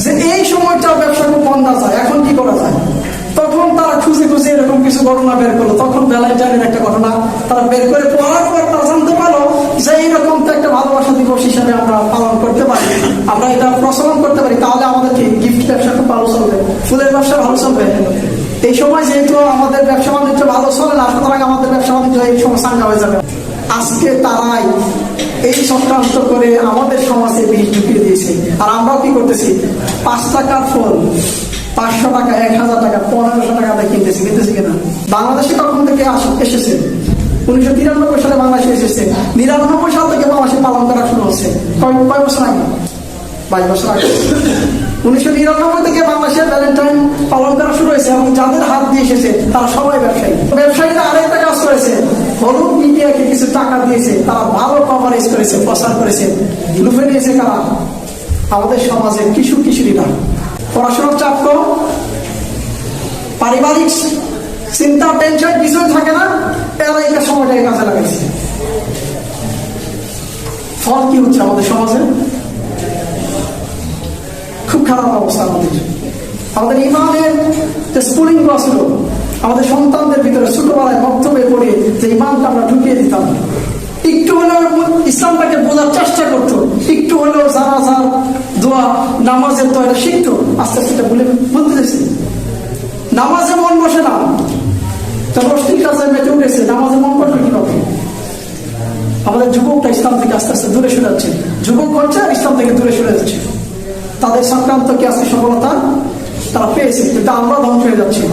যে এই সময়টা ব্যবসা খুব বন্ধা যায়, এখন কি করা যায়। তখন তারা খুঁজে খুঁজে এরকম কিছু ঘটনা বের করলো। তখন ভ্যালেন্টাইনের একটা ঘটনা তারা বের করে পড়ার পর তারা জানতে পারলো যে এইরকম তো একটা ভালোবাসা দিবস হিসাবে আমরা পালন করতে পারি, আমরা এটা প্রচলন করতে পারি, তাহলে আমাদের কি গিফট ব্যবসা খুব ভালো চলবে, ফুলের ব্যবসা ভালো চলবে। এই সময় যেহেতু আমাদের ব্যবসা বাণিজ্য ভালো চলে না, সুতরাং আমাদের ব্যবসা বাণিজ্য এই সময় সাঙ্গা হয়ে যাবে। আজকে তারাই এই চক্রান্ত করে আমাদের সমাজে বিষ ঢুকিয়ে দিয়েছে। আর আমরাও কি করতেছি, 5 টাকার ফল 500 টাকা, 1000 টাকা, 1500 টাকা কিনতেছি কিনা। বাংলাদেশে কখন থেকে এসেছে? 1993 সালে বাংলাদেশে এসেছে। 99 সাল থেকে বাংলাদেশে পালন করা শুরু হচ্ছে। কয় বছর আগে? 22 বছর আগে। 1999 থেকে বাংলাদেশে ভ্যালেন্টাইন পালন করা শুরু হয়েছে এবং যাদের হাত দিয়ে এসেছে তারা সবাই ব্যবসায়ীরা আরেকটা কাজ করেছে, হলুদ মিডিয়াকে কিছু টাকা দিয়েছে, তারা ভালো কভারেজ করেছে, প্রচার করেছে। লুফে নিয়েছে কারা? আমাদের সমাজের কিশোরীরা। পড়াশোনার চাপ কম, পারিবারিক চিন্তা টেনশন কিছুই থাকে না, এরা এই সময়টাকে কাজে লাগাইছে। ফল কি হচ্ছে আমাদের সমাজে? খুব খারাপ অবস্থা। আমাদের ইমানের যে স্কুলিং ছিল, আমাদের সন্তানদের ভিতরে ছোটবেলায় বক্তব্যে পড়ে যে ইমানটা আমরা ঢুকিয়ে দিতাম, একটু হলেও ইসলামটাকে বোঝার চেষ্টা করতো, একটু হলেও জানাজার দোয়া নামাজের তো এটা শিখতো, আস্তে আস্তে এটা বলতে চাইছি। নামাজে মন বসে না, রশ্মির কাছে মেতে উঠেছে, নামাজে মন বসবে কিভাবে? আমাদের যুবকটা ইসলাম থেকে আস্তে আস্তে দূরে সরে যাচ্ছে, যুবক হচ্ছে আর ইসলাম থেকে দূরে সরে যাচ্ছে। তাদের সংক্রান্ত কি আছে সফলতা তারা পেয়েছে, কিন্তু আমরা ধ্বংস হয়ে যাচ্ছি।